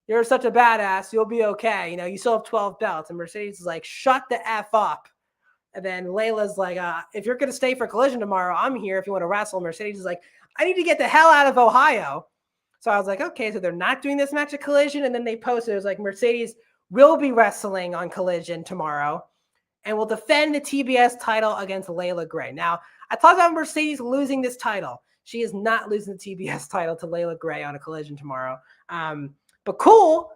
You're such a badass. You'll be okay. You know, you still have 12 belts. And Mercedes is like, shut the F up. And then Layla's like, if you're going to stay for Collision tomorrow, I'm here if you want to wrestle. Mercedes is like, I need to get the hell out of Ohio. So I was like, okay, so they're not doing this match at Collision. And then they posted, it was like, Mercedes will be wrestling on Collision tomorrow and will defend the TBS title against Layla Gray. Now, I talked about Mercedes losing this title. She is not losing the TBS title to Layla Gray on a Collision tomorrow. But cool.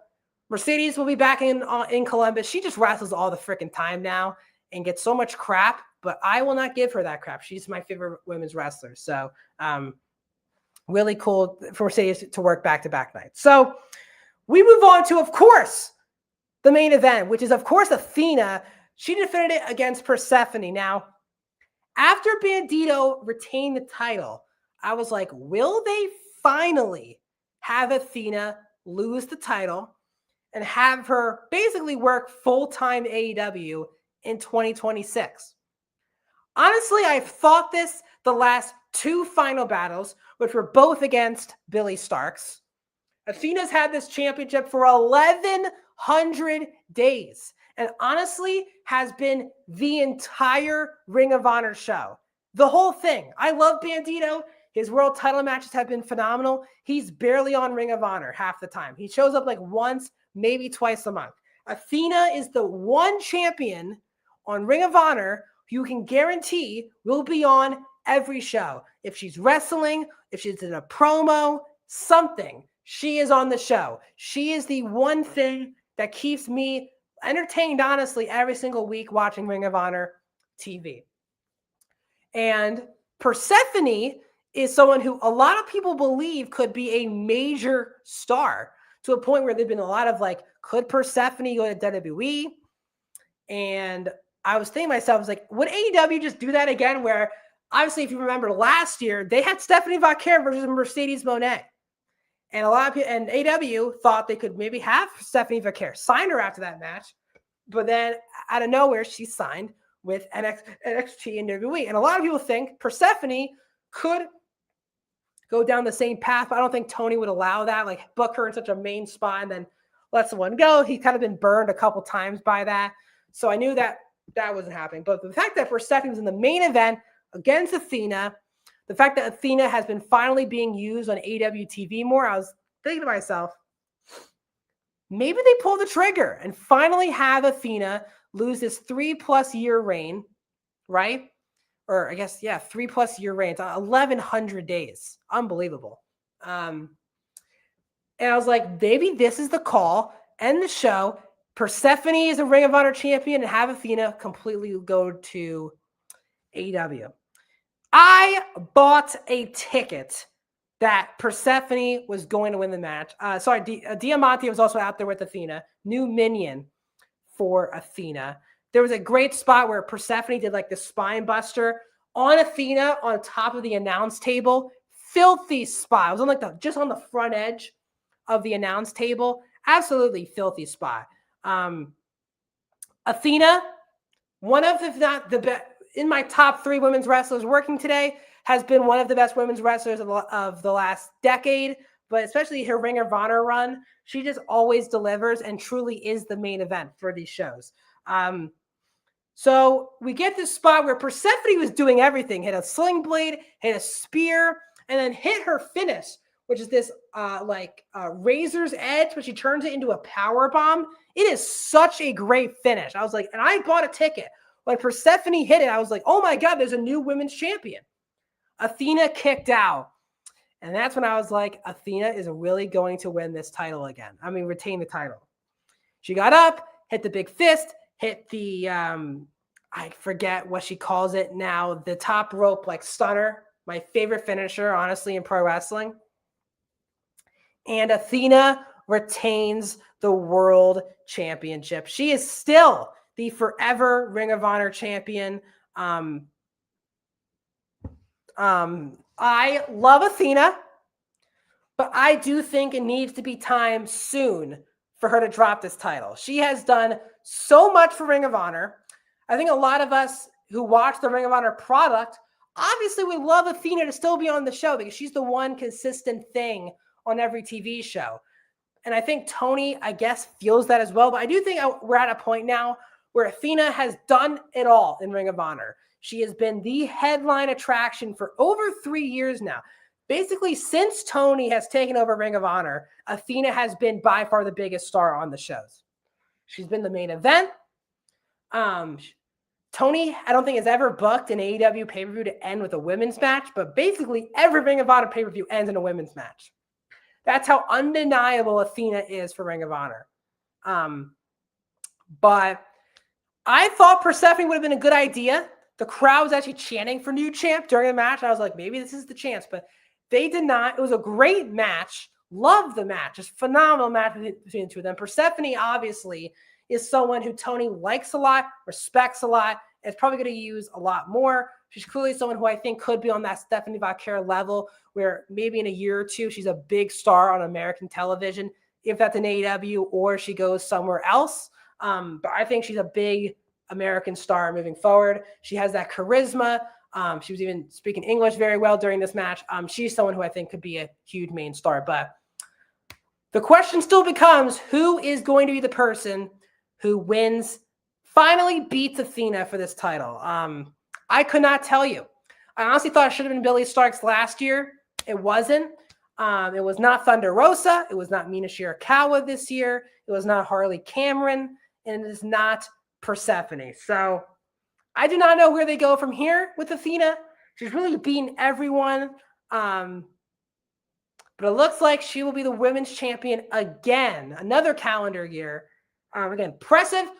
Mercedes will be back in Columbus. She just wrestles all the freaking time now and gets so much crap, but I will not give her that crap. She's my favorite women's wrestler. So really cool for Mercedes to work back-to-back nights. So we move on to, of course, the main event, which is, of course, Athena. She defended it against Persephone. Now, after Bandito retained the title, I was like, will they finally have Athena lose the title and have her basically work full-time AEW in 2026? Honestly, I've thought this the last 2 final battles, which were both against Billy Starks. Athena's had this championship for 1,100 days and honestly has been the entire Ring of Honor show. The whole thing. I love Bandito. His world title matches have been phenomenal. He's barely on Ring of Honor half the time. He shows up like once, maybe twice a month. Athena is the one champion on Ring of Honor who you can guarantee will be on every show. If she's wrestling, if she's in a promo, something, she is on the show. She is the one thing that keeps me entertained, honestly, every single week watching Ring of Honor TV. And Persephone is someone who a lot of people believe could be a major star, to a point where there've been a lot of like, could Persephone go to WWE? And I was thinking to myself, I was like, would AEW just do that again? Where obviously, if you remember last year, they had Stephanie Vaquer versus Mercedes Moné. And a lot of people, and AEW thought they could maybe have Stephanie Vaquer, sign her after that match. But then out of nowhere, she signed with NXT and WWE. And a lot of people think Persephone could go down the same path, but I don't think Tony would allow that. Like, book her in such a main spot and then let someone go. He's kind of been burned a couple times by that. So I knew that that wasn't happening. But the fact that Persephone was in the main event against Athena, the fact that Athena has been finally being used on AEW TV more, I was thinking to myself, maybe they pull the trigger and finally have Athena lose this 3+ year reign, right? Or I guess, 3+ year reign. It's 1,100 days. Unbelievable. And I was like, maybe this is the call. End the show. Persephone is a Ring of Honor champion and have Athena completely go to AEW. I bought a ticket that Persephone was going to win the match. Diamante was also out there with Athena, new minion for Athena. There was a great spot where Persephone did like the spine buster on Athena on top of the announce table. Filthy spot. It was on like just on the front edge of the announce table. Absolutely filthy spot. Athena, one of, if not the best, in my top 3 women's wrestlers working today, has been one of the best women's wrestlers of the last decade, but especially her Ring of Honor run. She just always delivers and truly is the main event for these shows. So we get this spot where Persephone was doing everything, hit a sling blade, hit a spear, and then hit her finish, which is this razor's edge, but she turns it into a power bomb. It is such a great finish. I was like, and I bought a ticket. When Persephone hit it, I was like, oh my God, there's a new women's champion. Athena kicked out. And that's when I was like, Athena is really going to win this title again. I mean, retain the title. She got up, hit the big fist, hit the, I forget what she calls it now, the top rope like stunner. My favorite finisher, honestly, in pro wrestling. And Athena retains the world championship. She is still the forever Ring of Honor champion. I love Athena, but I do think it needs to be time soon for her to drop this title. She has done so much for Ring of Honor. I think a lot of us who watch the Ring of Honor product obviously would love Athena to still be on the show because she's the one consistent thing on every TV show. And I think Tony, I guess, feels that as well. But I do think we're at a point now where Athena has done it all in Ring of Honor. She has been the headline attraction for over 3 years now. Basically, since Tony has taken over Ring of Honor, Athena has been by far the biggest star on the shows. She's been the main event. Tony, I don't think, has ever booked an AEW pay-per-view to end with a women's match, but basically every Ring of Honor pay-per-view ends in a women's match. That's how undeniable Athena is for Ring of Honor. But I thought Persephone would have been a good idea. The crowd was actually chanting for new champ during the match. I was like, maybe this is the chance, but they did not. It was a great match. Loved the match. Just phenomenal match between the two of them. Persephone, obviously, is someone who Tony likes a lot, respects a lot, and is probably going to use a lot more. She's clearly someone who I think could be on that Stephanie Vaquer level where maybe in a year or two, she's a big star on American television, if that's an AEW or she goes somewhere else. But I think she's a big American star moving forward. She has that charisma. She was even speaking English very well during this match. She's someone who I think could be a huge main star. But the question still becomes, who is going to be the person who wins, finally beats Athena for this title? I could not tell you. I honestly thought it should have been Billy Starks last year. It wasn't. It was not Thunder Rosa. It was not Mina Shirakawa this year. It was not Harley Cameron. And it is not Persephone. So I do not know where they go from here with Athena. She's really beaten everyone. But it looks like she will be the women's champion again, another calendar year. Again, impressive.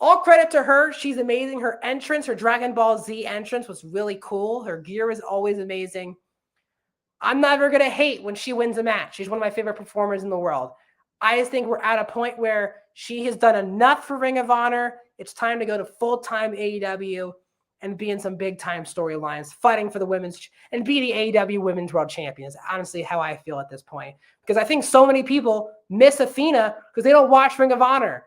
All credit to her. She's amazing. Her entrance, her Dragon Ball Z entrance was really cool. Her gear is always amazing. I'm never going to hate when she wins a match. She's one of my favorite performers in the world. I just think we're at a point where she has done enough for Ring of Honor. It's time to go to full-time AEW and be in some big-time storylines, fighting for the women's and be the AEW Women's World Champions. Honestly, how I feel at this point. Because I think so many people miss Athena because they don't watch Ring of Honor.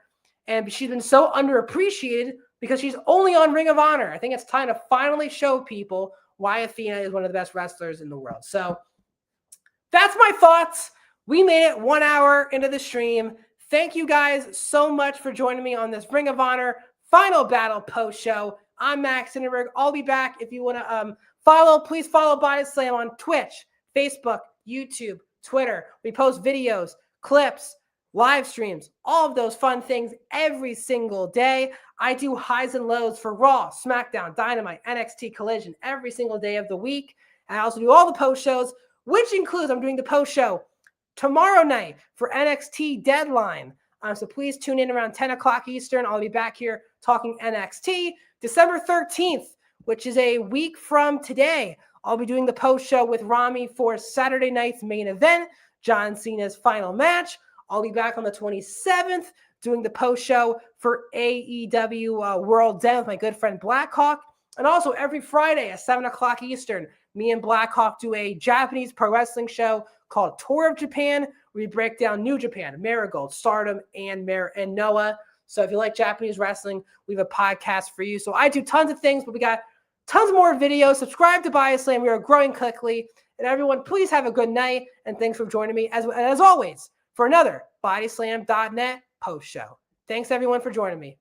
And she's been so underappreciated because she's only on Ring of Honor. I think it's time to finally show people why Athena is one of the best wrestlers in the world. So that's my thoughts. We made it 1 hour into the stream. Thank you guys so much for joining me on this Ring of Honor Final Battle post show. I'm Max Dinenberg. I'll be back. If you want to follow, please follow BodySlam on Twitch, Facebook, YouTube, Twitter. We post videos, clips, live streams, all of those fun things every single day. I do highs and lows for Raw, SmackDown, Dynamite, NXT, Collision every single day of the week. And I also do all the post shows, which includes I'm doing the post show tomorrow night for NXT Deadline. So please tune in around 10 o'clock Eastern. I'll be back here talking NXT. December 13th, which is a week from today, I'll be doing the post show with Rami for Saturday night's main event, John Cena's final match. I'll be back on the 27th doing the post show for AEW World Den with my good friend Blackhawk. And also every Friday at 7 o'clock Eastern, me and Blackhawk do a Japanese pro wrestling show called Tour of Japan, where we break down New Japan, Marigold, Stardom, and Noah. So if you like Japanese wrestling, we have a podcast for you. So I do tons of things, but we got tons more videos. Subscribe to BodySlam. We are growing quickly. And everyone, please have a good night. And thanks for joining me, as always, for another BodySlam.net post show. Thanks, everyone, for joining me.